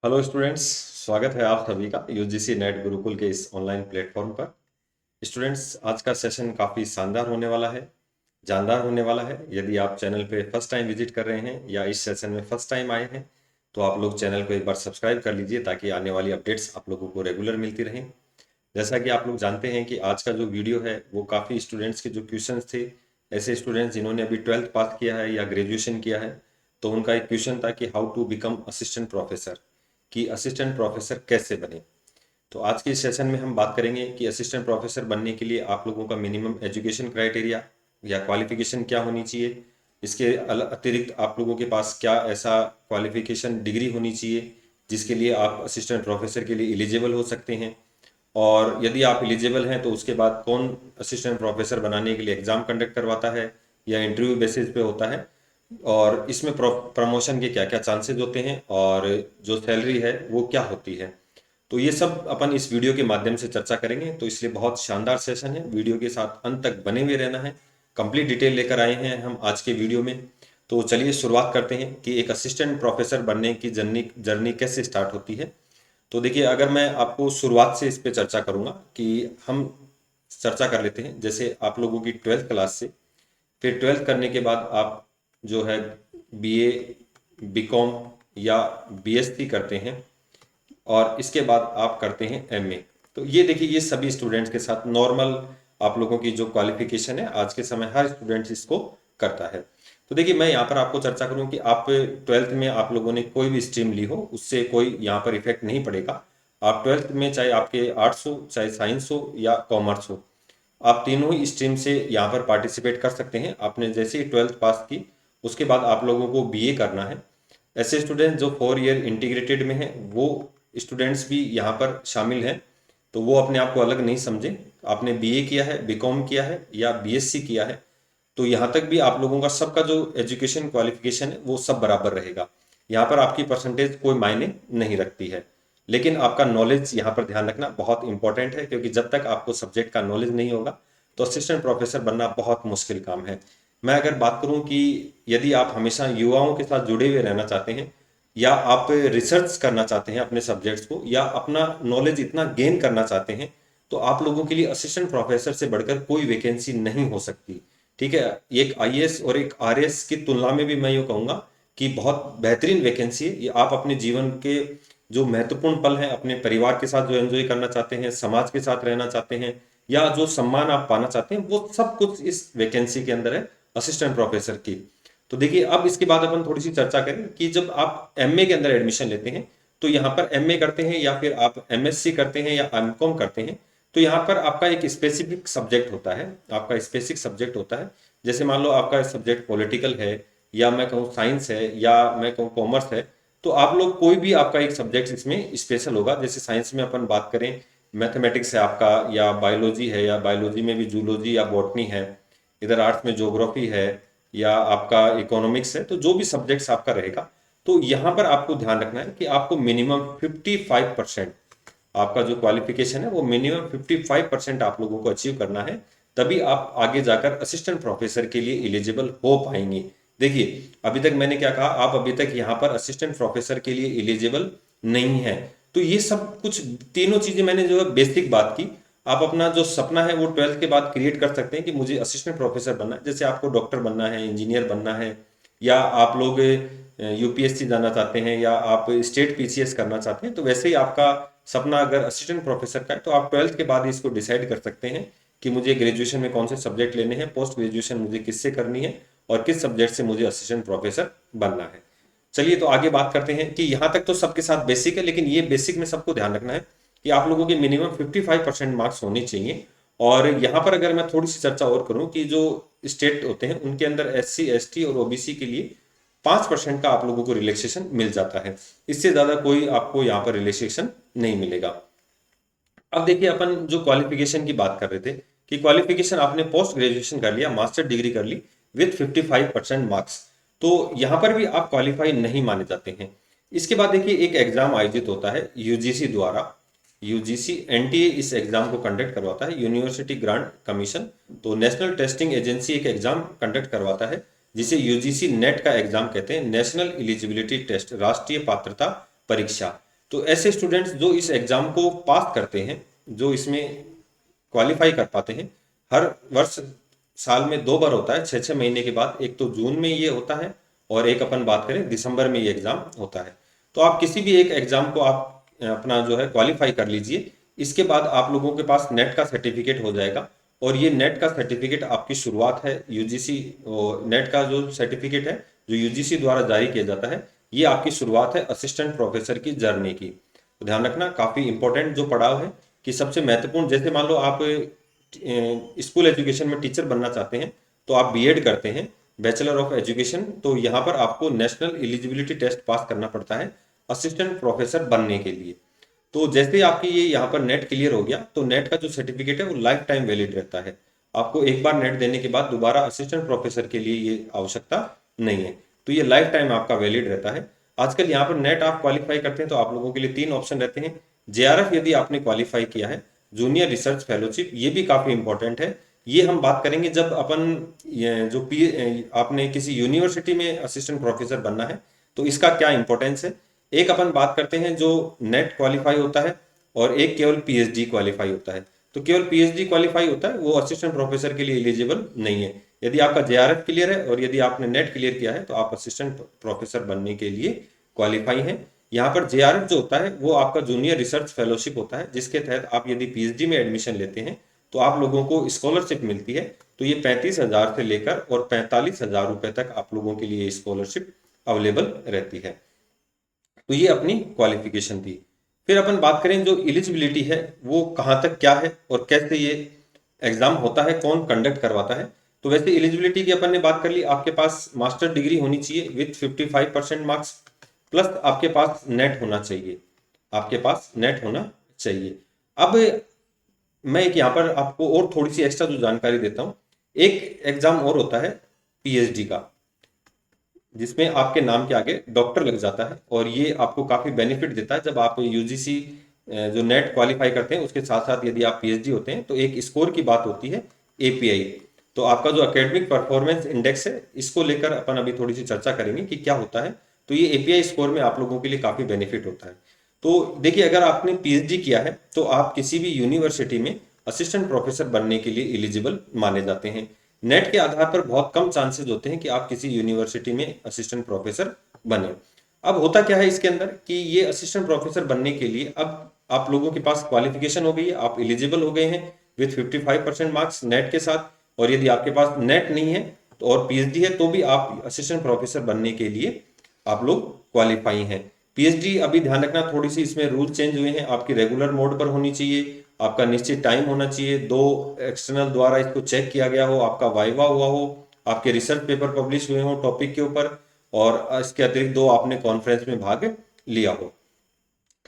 Hello students, स्वागत है आप सभी का यूजीसी नेट गुरुकुल के इस ऑनलाइन प्लेटफॉर्म पर। स्टूडेंट्स, आज का सेशन काफ़ी शानदार होने वाला है, जानदार होने वाला है। यदि आप चैनल पे फर्स्ट टाइम विजिट कर रहे हैं या इस सेशन में फर्स्ट टाइम आए हैं तो आप लोग चैनल को एक बार सब्सक्राइब कर लीजिए ताकि आने वाली अपडेट्स आप लोगों को रेगुलर मिलती रहें। जैसा कि आप लोग जानते हैं कि आज का जो वीडियो है वो काफ़ी स्टूडेंट्स के जो क्वेश्चंस थे, ऐसे स्टूडेंट्स जिन्होंने अभी 12th पास किया है या ग्रेजुएशन किया है, तो उनका एक क्वेश्चन था कि how to become assistant professor, कि असिस्टेंट प्रोफेसर कैसे बने। तो आज के इस सेशन में हम बात करेंगे कि असिस्टेंट प्रोफेसर बनने के लिए आप लोगों का मिनिमम एजुकेशन क्राइटेरिया या क्वालिफिकेशन क्या होनी चाहिए। इसके अतिरिक्त आप लोगों के पास क्या ऐसा क्वालिफिकेशन डिग्री होनी चाहिए जिसके लिए आप असिस्टेंट प्रोफेसर के लिए एलिजिबल हो सकते हैं। और यदि आप एलिजिबल हैं तो उसके बाद कौन असिस्टेंट प्रोफेसर बनाने के लिए एग्ज़ाम कंडक्ट करवाता है या इंटरव्यू बेसिस पे होता है, और इसमें प्रमोशन के क्या क्या चांसेस होते हैं और जो सैलरी है वो क्या होती है। तो ये सब अपन इस वीडियो के माध्यम से चर्चा करेंगे, तो इसलिए बहुत शानदार सेशन है। वीडियो के साथ अंत तक बने हुए रहना है। कंप्लीट डिटेल लेकर आए हैं हम आज के वीडियो में। तो चलिए शुरुआत करते हैं कि एक असिस्टेंट प्रोफेसर बनने की जर्नी जर्नी कैसे स्टार्ट होती है। तो देखिए, अगर मैं आपको शुरुआत से इस पे चर्चा करूंगा कि हम चर्चा कर लेते हैं जैसे आप लोगों की 12th क्लास से, फिर 12th करने के बाद आप जो है बीए, बीकॉम या बीएससी करते हैं, और इसके बाद आप करते हैं एमए। तो ये देखिए, ये सभी स्टूडेंट्स के साथ नॉर्मल आप लोगों की जो क्वालिफिकेशन है आज के समय हर स्टूडेंट इसको करता है। तो देखिए, मैं यहाँ पर आपको चर्चा करूँ कि आप 12th में आप लोगों ने कोई भी स्ट्रीम ली हो उससे कोई यहाँ पर इफेक्ट नहीं पड़ेगा। आप 12th में चाहे आपके आर्ट्स हो, चाहे साइंस हो या कॉमर्स हो, आप तीनों ही स्ट्रीम से यहाँ पर पार्टिसिपेट कर सकते हैं। आपने जैसे ही 12th पास की उसके बाद आप लोगों को बीए करना है। ऐसे स्टूडेंट जो 4 ईयर इंटीग्रेटेड में हैं वो स्टूडेंट्स भी यहाँ पर शामिल हैं, तो वो अपने आप को अलग नहीं समझें। आपने बीए किया है, बीकॉम किया है या बीएससी किया है, तो यहाँ तक भी आप लोगों का सबका जो एजुकेशन क्वालिफिकेशन है वो सब बराबर रहेगा। यहाँ पर आपकी परसेंटेज कोई मायने नहीं रखती है, लेकिन आपका नॉलेज यहाँ पर ध्यान रखना बहुत इंपॉर्टेंट है, क्योंकि जब तक आपको सब्जेक्ट का नॉलेज नहीं होगा तो असिस्टेंट प्रोफेसर बनना बहुत मुश्किल काम है। मैं अगर बात करूँ कि यदि आप हमेशा युवाओं के साथ जुड़े हुए रहना चाहते हैं या आप रिसर्च करना चाहते हैं अपने सब्जेक्ट्स को या अपना नॉलेज इतना गेन करना चाहते हैं, तो आप लोगों के लिए असिस्टेंट प्रोफेसर से बढ़कर कोई वैकेंसी नहीं हो सकती। ठीक है, एक आईएएस और एक आरएएस की तुलना में भी मैं यूँ कहूँगा कि बहुत बेहतरीन वैकेंसी है ये। आप अपने जीवन के जो महत्वपूर्ण पल हैं अपने परिवार के साथ जो एंजॉय करना चाहते हैं, समाज के साथ रहना चाहते हैं, या जो सम्मान आप पाना चाहते हैं, वो सब कुछ इस वैकेंसी के अंदर है असिस्टेंट प्रोफेसर की। तो देखिए, अब इसके बाद अपन थोड़ी सी चर्चा करें कि जब आप एमए के अंदर एडमिशन लेते हैं, तो यहाँ पर एमए करते हैं या फिर आप एमएससी करते हैं या एमकॉम करते हैं, तो यहाँ पर आपका एक स्पेसिफिक सब्जेक्ट होता है। आपका स्पेसिफिक सब्जेक्ट होता है, जैसे मान लो आपका सब्जेक्ट पॉलिटिकल है, या मैं कहूँ साइंस है, या मैं कहूँ कॉमर्स है, तो आप लोग कोई भी आपका एक सब्जेक्ट इसमें स्पेशल होगा। जैसे साइंस में अपन बात करें, मैथमेटिक्स है आपका, या बायोलॉजी है, या बायोलॉजी में भी जूलॉजी या बॉटनी है, इधर आर्ट्स में ज्योग्राफी है, या आपका इकोनॉमिक्स है, तो जो भी सब्जेक्ट्स आपका रहेगा, तो यहाँ पर आपको ध्यान रखना है कि आपको मिनिमम 55% आपका जो क्वालिफिकेशन है वो मिनिमम 55% आप लोगों को अचीव करना है, तभी आप आगे जाकर असिस्टेंट प्रोफेसर के लिए एलिजिबल हो पाएंगे। देखिए, अभी तक मैंने क्या कहा, आप अभी तक यहाँ पर असिस्टेंट प्रोफेसर के लिए एलिजिबल नहीं है। तो ये सब कुछ तीनों चीजें मैंने जो है बेसिक बात की। आप अपना जो सपना है वो 12th के बाद क्रिएट कर सकते हैं कि मुझे असिस्टेंट प्रोफेसर बनना है। जैसे आपको डॉक्टर बनना है, इंजीनियर बनना है, या आप लोग यूपीएससी जाना चाहते हैं, या आप स्टेट पीसीएस करना चाहते हैं, तो वैसे ही आपका सपना अगर असिस्टेंट प्रोफेसर का है तो आप 12th के बाद ही इसको डिसाइड कर सकते हैं कि मुझे ग्रेजुएशन में कौन से सब्जेक्ट लेने हैं, पोस्ट ग्रेजुएशन मुझे किससे करनी है, और किस सब्जेक्ट से मुझे असिस्टेंट प्रोफेसर बनना है। चलिए, तो आगे बात करते हैं कि यहाँ तक तो सबके साथ बेसिक है, लेकिन ये बेसिक में सबको ध्यान रखना है कि आप लोगों के मिनिमम 55% मार्क्स होने चाहिए। और यहाँ पर अगर मैं थोड़ी सी चर्चा और करूँ कि जो स्टेट होते हैं उनके अंदर एससी, एसटी और ओबीसी के लिए 5% का आप लोगों को रिलैक्सेशन मिल जाता है। इससे ज़्यादा कोई आपको यहाँ पर रिलैक्सेशन नहीं मिलेगा। अब देखिए, अपन जो क्वालिफिकेशन की बात कर रहे थे कि क्वालिफिकेशन आपने पोस्ट ग्रेजुएशन कर लिया, मास्टर डिग्री कर ली विथ 55% मार्क्स, तो यहाँ पर भी आप क्वालिफाई नहीं माने जाते हैं। इसके बाद देखिए, एक एग्जाम आयोजित होता है यूजीसी द्वारा। यूजीसी एनटीए इस एग्जाम को कंडक्ट करवाता है, यूनिवर्सिटी ग्रांट कमीशन। तो नेशनल टेस्टिंग एजेंसी एक एग्जाम कंडक्ट करवाता है जिसे यूजीसी नेट का एग्जाम कहते हैं, नेशनल एलिजिबिलिटी टेस्ट, राष्ट्रीय पात्रता परीक्षा। तो ऐसे स्टूडेंट्स जो इस एग्जाम को पास करते हैं, जो इसमें क्वालिफाई कर पाते हैं, हर वर्ष साल में 2 बार होता है, 6-6 महीने के बाद। एक तो जून में ये होता है और एक अपन बात करें दिसंबर में ये एग्जाम होता है। तो आप किसी भी एक एग्जाम को आप अपना जो है क्वालिफाई कर लीजिए। इसके बाद आप लोगों के पास नेट का सर्टिफिकेट हो जाएगा और ये नेट का सर्टिफिकेट आपकी शुरुआत है यूजीसी। नेट का जो सर्टिफिकेट है जो यूजीसी द्वारा जारी किया जाता है, ये आपकी शुरुआत है असिस्टेंट प्रोफेसर की जर्नी की। तो ध्यान रखना, काफी इंपॉर्टेंट जो पड़ाव है कि सबसे महत्वपूर्ण, जैसे मान लो आप स्कूल एजुकेशन में टीचर बनना चाहते हैं तो आप बीएड करते हैं, बैचलर ऑफ एजुकेशन, तो यहाँ पर आपको नेशनल एलिजिबिलिटी टेस्ट पास करना पड़ता है असिस्टेंट प्रोफेसर बनने के लिए। तो जैसे ही आपकी ये यहाँ पर नेट क्लियर हो गया तो नेट का जो सर्टिफिकेट है वो लाइफ टाइम वैलिड रहता है। आपको एक बार नेट देने के बाद दोबारा असिस्टेंट प्रोफेसर के लिए ये आवश्यकता नहीं है, तो ये लाइफ टाइम आपका वैलिड रहता है। आजकल यहाँ पर नेट आप क्वालिफाई करते हैं तो आप लोगों के लिए 3 ऑप्शन रहते हैं। जेआरएफ यदि आपने क्वालिफाई किया है, जूनियर रिसर्च फेलोशिप, ये भी काफी इंपॉर्टेंट है। ये हम बात करेंगे जब अपन जो आपने किसी यूनिवर्सिटी में असिस्टेंट प्रोफेसर बनना है तो इसका क्या इंपॉर्टेंस है। एक अपन बात करते हैं जो नेट क्वालिफाई होता है और एक केवल पीएचडी क्वालिफाई होता है। तो केवल पीएचडी क्वालिफाई होता है वो असिस्टेंट प्रोफेसर के लिए एलिजिबल नहीं है। यदि आपका जेआरएफ क्लियर है और यदि आपने नेट क्लियर किया है तो आप असिस्टेंट प्रोफेसर बनने के लिए क्वालिफाई हैं। यहाँ पर जेआरएफ जो होता है वो आपका जूनियर रिसर्च फेलोशिप होता है, जिसके तहत आप यदि पीएचडी में एडमिशन लेते हैं तो आप लोगों को स्कॉलरशिप मिलती है। तो ये 35,000 से लेकर और 45,000 रुपए तक आप लोगों के लिए स्कॉलरशिप अवेलेबल रहती है। तो ये अपनी क्वालिफिकेशन थी। फिर अपन बात करें जो एलिजिबिलिटी है वो कहाँ तक क्या है और कैसे ये एग्जाम होता है, कौन कंडक्ट करवाता है। तो वैसे एलिजिबिलिटी की अपन ने बात कर ली, आपके पास मास्टर डिग्री होनी चाहिए विथ 55% मार्क्स, प्लस आपके पास नेट होना चाहिए, आपके पास नेट होना चाहिए। अब मैं एक यहाँ पर आपको और थोड़ी सी एक्स्ट्रा जो जानकारी देता हूँ। एक एग्जाम और होता है पीएचडी का, जिसमें आपके नाम के आगे डॉक्टर लग जाता है और ये आपको काफी बेनिफिट देता है। जब आप यूजीसी जो नेट क्वालिफाई करते हैं उसके साथ साथ यदि आप पीएचडी होते हैं तो एक स्कोर की बात होती है एपीआई। तो आपका जो एकेडमिक परफॉर्मेंस इंडेक्स है, इसको लेकर अपन अभी थोड़ी सी चर्चा करेंगे कि क्या होता है। तो ये एपीआई स्कोर में आप लोगों के लिए काफी बेनिफिट होता है। तो देखिए, अगर आपने पीएचडी किया है तो आप किसी भी यूनिवर्सिटी में असिस्टेंट प्रोफेसर बनने के लिए एलिजिबल माने जाते हैं। नेट के आधार पर बहुत कम चांसेस होते हैं कि आप किसी यूनिवर्सिटी में असिस्टेंट प्रोफेसर बने। अब होता क्या है इसके अंदर कि ये असिस्टेंट प्रोफेसर बनने के लिए अब आप लोगों के पास क्वालिफिकेशन हो गई है, आप एलिजिबल हो गए हैं विथ 55% मार्क्स नेट के साथ। और यदि आपके पास नेट नहीं है तो और पीएचडी है तो भी आप असिस्टेंट प्रोफेसर बनने के लिए आप लोग क्वालिफाई हैं। पीएचडी, अभी ध्यान रखना थोड़ी सी इसमें रूल चेंज हुए हैं, आपकी रेगुलर मोड पर होनी चाहिए, आपका निश्चित टाइम होना चाहिए, 2 एक्सटर्नल द्वारा इसको चेक किया गया हो, आपका वाइवा हुआ हो, आपके रिसर्च पेपर पब्लिश हुए हो टॉपिक के ऊपर, और इसके अतिरिक्त 2 आपने कॉन्फ्रेंस में भाग लिया हो,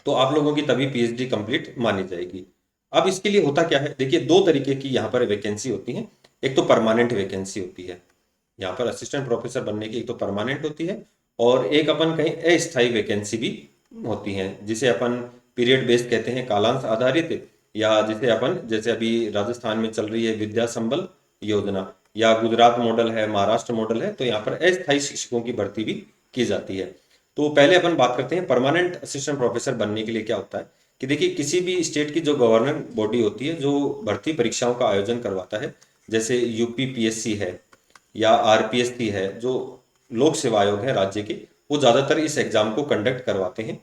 तो आप लोगों की तभी पीएचडी कंप्लीट मानी जाएगी। अब इसके लिए होता क्या है, देखिए 2 तरीके की यहाँ पर वैकेंसी होती है। एक तो परमानेंट वैकेंसी होती है, यहाँ पर असिस्टेंट प्रोफेसर बनने की एक तो परमानेंट होती है और एक अपन कहीं अस्थायी वैकेंसी भी होती है, जिसे अपन पीरियड बेस्ड कहते हैं, कालांश आधारित, या जिसे अपन जैसे अभी राजस्थान में चल रही है विद्या संबल योजना, या गुजरात मॉडल है, महाराष्ट्र मॉडल है, तो यहाँ पर अस्थायी शिक्षकों की भर्ती भी की जाती है। तो पहले अपन बात करते हैं परमानेंट असिस्टेंट प्रोफेसर बनने के लिए क्या होता है। कि देखिए, किसी भी स्टेट की जो गवर्निंग बॉडी होती है जो भर्ती परीक्षाओं का आयोजन करवाता है, जैसे यूपी पीएससी है या आरपीएससी है, जो लोक सेवा आयोग है राज्य के, वो ज़्यादातर इस एग्जाम को कंडक्ट करवाते हैं,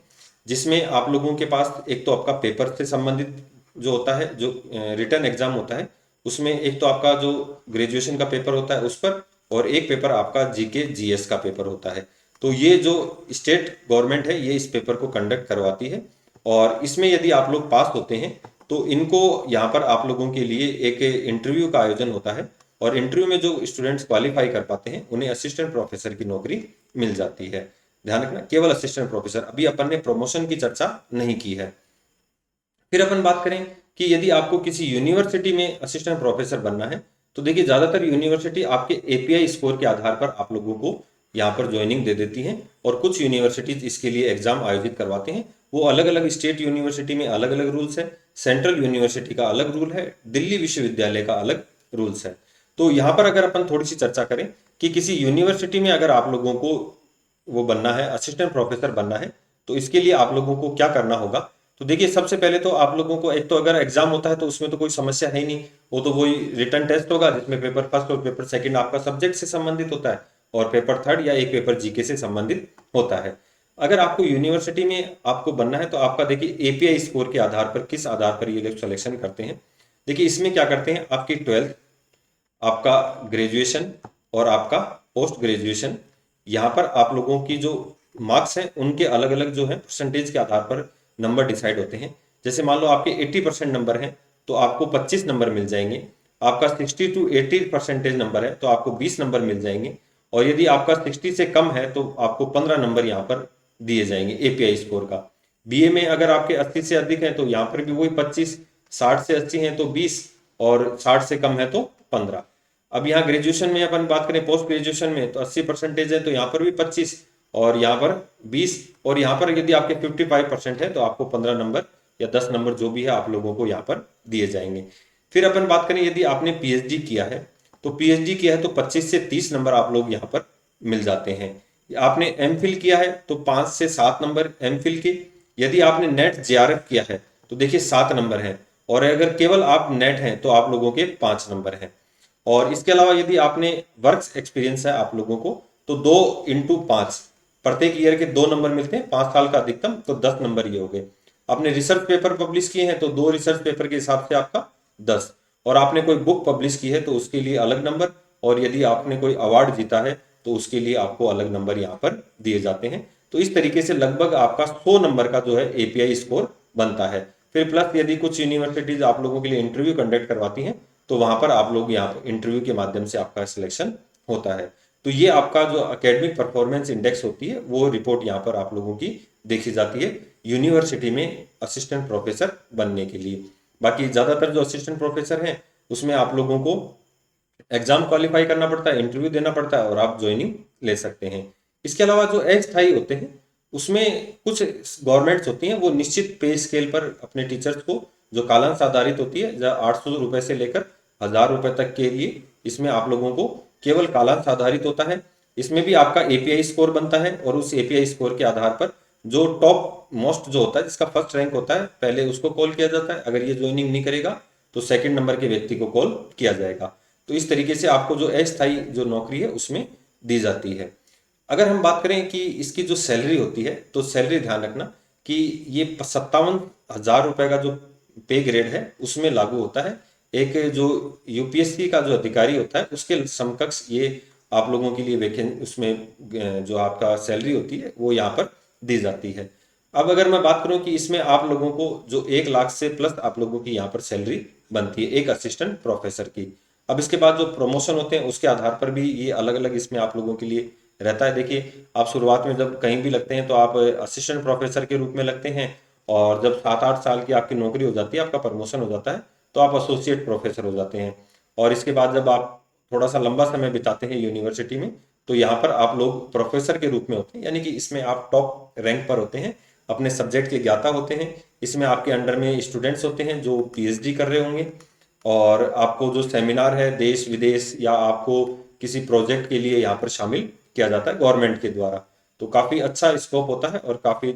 जिसमें आप लोगों के पास एक तो आपका पेपर से संबंधित जो होता है, जो रिटर्न एग्जाम होता है, उसमें एक तो आपका जो ग्रेजुएशन का पेपर होता है उस पर, और एक पेपर आपका जीके जीएस का पेपर होता है। तो ये जो स्टेट गवर्नमेंट है ये इस पेपर को कंडक्ट करवाती है, और इसमें यदि आप लोग पास होते हैं तो इनको यहाँ पर आप लोगों के लिए एक इंटरव्यू का आयोजन होता है, और इंटरव्यू में जो स्टूडेंट्स क्वालिफाई कर पाते हैं उन्हें असिस्टेंट प्रोफेसर की नौकरी मिल जाती है। ध्यान रखना, केवल असिस्टेंट प्रोफेसर, अभी अपन ने प्रमोशन की चर्चा नहीं की है। फिर अपन बात करें कि यदि आपको किसी यूनिवर्सिटी में असिस्टेंट प्रोफेसर बनना है तो देखिए, ज्यादातर यूनिवर्सिटी आपके एपीआई स्कोर के आधार पर आप लोगों को यहाँ पर ज्वाइनिंग दे देती हैं, और कुछ यूनिवर्सिटीज इसके लिए एग्जाम आयोजित करवाते हैं। वो अलग अलग स्टेट यूनिवर्सिटी में अलग अलग रूल्स है, सेंट्रल यूनिवर्सिटी का अलग रूल है, दिल्ली विश्वविद्यालय का अलग रूल्स है। तो यहाँ पर अगर अपन थोड़ी सी चर्चा करें कि किसी यूनिवर्सिटी में अगर आप लोगों को वो बनना है, असिस्टेंट प्रोफेसर बनना है, तो इसके लिए आप लोगों को क्या करना होगा, तो देखिए सबसे पहले तो आप लोगों को एक तो अगर एग्जाम होता है तो उसमें तो कोई समस्या है ही नहीं, वो तो वही रिटर्न टेस्ट होगा जिसमें पेपर फर्स्ट और पेपर सेकंड आपका सब्जेक्ट से संबंधित होता है और पेपर थर्ड या एक पेपर जीके से संबंधित होता है। अगर आपको यूनिवर्सिटी में आपको बनना है तो आपका देखिए एपीआई स्कोर के आधार पर किस आधार पर ये लोग सिलेक्शन करते हैं। देखिए इसमें क्या करते हैं, आपकी 12th, आपका ग्रेजुएशन और आपका पोस्ट ग्रेजुएशन, यहाँ पर आप लोगों की जो मार्क्स हैं उनके अलग अलग जो है परसेंटेज के आधार पर नंबर डिसाइड होते हैं। जैसे मान लो आपके 80% नंबर हैं तो आपको 25 नंबर मिल जाएंगे, आपका 60 to 80% नंबर है तो आपको 20 नंबर मिल जाएंगे, और यदि आपका 60 से कम है तो आपको 15 नंबर यहाँ पर दिए जाएंगे एपीआई स्कोर का। बीए में अगर आपके 80 से अधिक हैं तो यहाँ पर भी वही 25, 60 से 80 हैं तो 20 और 60 से कम है तो 15। अब यहाँ ग्रेजुएशन में अपन बात करें, पोस्ट ग्रेजुएशन में तो 80% है तो यहाँ पर भी 25 और यहाँ पर 20, और यहाँ पर यदि आपके 55% है तो आपको 15 नंबर या 10 नंबर जो भी है आप लोगों को यहाँ पर दिए जाएंगे। फिर अपन बात करें यदि आपने पीएचडी किया है तो पीएचडी किया है तो 25 से 30 नंबर आप लोग यहाँ पर मिल जाते हैं। आपने एमफिल किया है तो 5 से 7 नंबर एमफिल के। यदि आपने नेट जेआरएफ किया है तो देखिए 7 नंबर हैं, और अगर केवल आप नेट हैं तो आप लोगों के 5 नंबर हैं। और इसके अलावा यदि आपने वर्क्स एक्सपीरियंस है आप लोगों को तो 2 × 5, प्रत्येक ईयर के 2 नंबर मिलते हैं, 5 साल का अधिकतम, तो 10 नंबर ये हो गए। आपने रिसर्च पेपर पब्लिश किए हैं तो 2 रिसर्च पेपर के हिसाब से आपका 10, और आपने कोई बुक पब्लिश की है तो उसके लिए अलग नंबर, और यदि आपने कोई अवार्ड जीता है तो उसके लिए आपको अलग नंबर यहाँ पर दिए जाते हैं। तो इस तरीके से लगभग आपका 100 नंबर का जो है एपीआई स्कोर बनता है। फिर प्लस यदि कुछ यूनिवर्सिटीज आप लोगों के लिए इंटरव्यू कंडक्ट करवाती हैं तो वहां पर आप लोग यहाँ पर इंटरव्यू के माध्यम से आपका सिलेक्शन होता है। तो ये आपका जो एकेडमिक परफॉर्मेंस इंडेक्स होती है वो रिपोर्ट यहाँ पर आप लोगों की देखी जाती है यूनिवर्सिटी में असिस्टेंट प्रोफेसर बनने के लिए। बाकी ज़्यादातर जो असिस्टेंट प्रोफेसर हैं उसमें आप लोगों को एग्जाम क्वालिफाई करना पड़ता है, इंटरव्यू देना पड़ता है और आप ज्वाइनिंग ले सकते हैं। इसके अलावा जो अस्थायी होते हैं उसमें कुछ गवर्नमेंट्स होती हैं वो निश्चित पे स्केल पर अपने टीचर्स को, जो कालांश आधारित होती है 800 रुपए से लेकर 1000 रुपए तक के लिए, इसमें आप लोगों को केवल कालांश आधारित होता है। इसमें भी आपका एपीआई स्कोर बनता है और उस एपीआई स्कोर के आधार पर जो टॉप मोस्ट जो होता है जिसका फर्स्ट रैंक होता है पहले उसको कॉल किया जाता है, अगर ये ज्वाइनिंग नहीं करेगा तो सेकंड नंबर के व्यक्ति को कॉल किया जाएगा। तो इस तरीके से आपको जो अस्थायी जो नौकरी है उसमें दी जाती है। अगर हम बात करें कि इसकी जो सैलरी होती है तो सैलरी ध्यान रखना कि ये 57,000 रुपए का जो पे ग्रेड है उसमें लागू होता है। एक जो यूपीएससी का जो अधिकारी होता है उसके समकक्ष ये आप लोगों के लिए वैकेंसी उसमें जो आपका सैलरी होती है वो यहाँ पर दी जाती है। अब अगर मैं बात करूं कि इसमें आप लोगों को जो 1 लाख से प्लस आप लोगों की यहाँ पर सैलरी बनती है एक असिस्टेंट प्रोफेसर की। अब इसके बाद जो प्रमोशन होते हैं उसके आधार पर भी ये अलग अलग इसमें आप लोगों के लिए रहता है। देखिए आप शुरुआत में जब कहीं भी लगते हैं तो आप असिस्टेंट प्रोफेसर के रूप में लगते हैं, और जब 7-8 साल की आपकी नौकरी हो जाती है, आपका प्रमोशन हो जाता है तो आप एसोसिएट प्रोफेसर हो जाते हैं। और इसके बाद जब आप थोड़ा सा लंबा समय बिताते हैं यूनिवर्सिटी में तो यहाँ पर आप लोग प्रोफेसर के रूप में होते हैं, यानी कि इसमें आप टॉप रैंक पर होते हैं, अपने सब्जेक्ट के ज्ञाता होते हैं। इसमें आपके अंडर में स्टूडेंट्स होते हैं जो पीएचडी कर रहे होंगे, और आपको जो सेमिनार है देश विदेश या आपको किसी प्रोजेक्ट के लिए यहाँ पर शामिल किया जाता है गवर्नमेंट के द्वारा। तो काफ़ी अच्छा स्कोप होता है और काफ़ी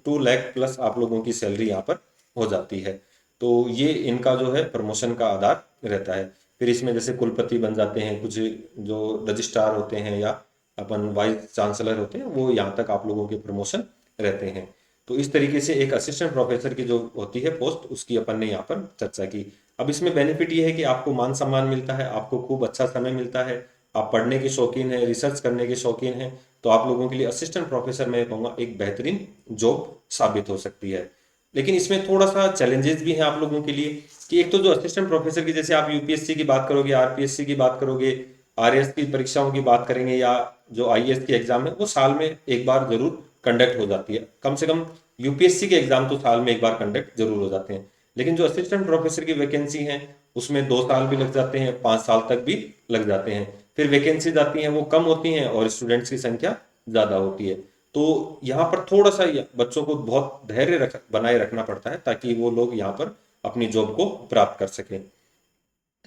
2 लाख प्लस आप लोगों की सैलरी यहाँ पर हो जाती है। तो ये इनका जो है प्रमोशन का आधार रहता है। फिर इसमें जैसे कुलपति बन जाते हैं, कुछ जो रजिस्ट्रार होते हैं या अपन वाइस चांसलर होते हैं, वो यहाँ तक आप लोगों के प्रमोशन रहते हैं। तो इस तरीके से एक असिस्टेंट प्रोफेसर की जो होती है पोस्ट उसकी अपन ने यहाँ पर चर्चा की। अब इसमें बेनिफिट ये है कि आपको मान सम्मान मिलता है, आपको खूब अच्छा समय मिलता है, आप पढ़ने के शौकीन हैं, रिसर्च करने के शौकीन हैं, तो आप लोगों के लिए असिस्टेंट प्रोफेसर मैं कहूँगा एक बेहतरीन जॉब साबित हो सकती है। लेकिन इसमें थोड़ा सा चैलेंजेस भी हैं आप लोगों के लिए कि एक तो जो असिस्टेंट प्रोफेसर की, जैसे आप यूपीएससी की बात करोगे, आरपीएससी की बात करोगे, आरएएस की परीक्षाओं की बात करेंगे, या जो आईएएस की एग्जाम है वो साल में एक बार जरूर कंडक्ट हो जाती है। कम से कम यूपीएससी के एग्जाम तो साल में एक बार कंडक्ट जरूर हो जाते हैं। लेकिन जो असिस्टेंट प्रोफेसर की वैकेंसी है उसमें 2 साल भी लग जाते हैं, 5 साल तक भी लग जाते हैं। फिर वैकेंसीज आती हैं वो कम होती हैं और स्टूडेंट्स की संख्या ज़्यादा होती है। तो यहाँ पर थोड़ा सा बच्चों को बहुत धैर्य बनाए रखना पड़ता है ताकि वो लोग यहाँ पर अपनी जॉब को प्राप्त कर सकें।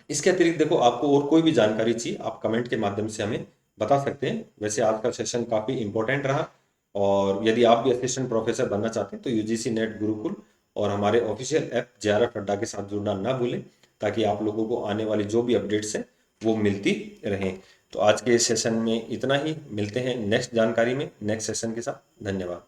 इसके अतिरिक्त देखो आपको और कोई भी जानकारी चाहिए आप कमेंट के माध्यम से हमें बता सकते हैं। वैसे आज का सेशन काफ़ी इंपॉर्टेंट रहा और यदि आप भी असिस्टेंट प्रोफेसर बनना चाहते हैं तो यूजीसी नेट गुरुकुल और हमारे ऑफिशियल ऐप जेआरएफ अड्डा के साथ जुड़ना ना भूलें, ताकि आप लोगों को आने वाली जो भी अपडेट्स हैं वो मिलती रहें। तो आज के इस सेशन में इतना ही, मिलते हैं नेक्स्ट जानकारी में नेक्स्ट सेशन के साथ। धन्यवाद।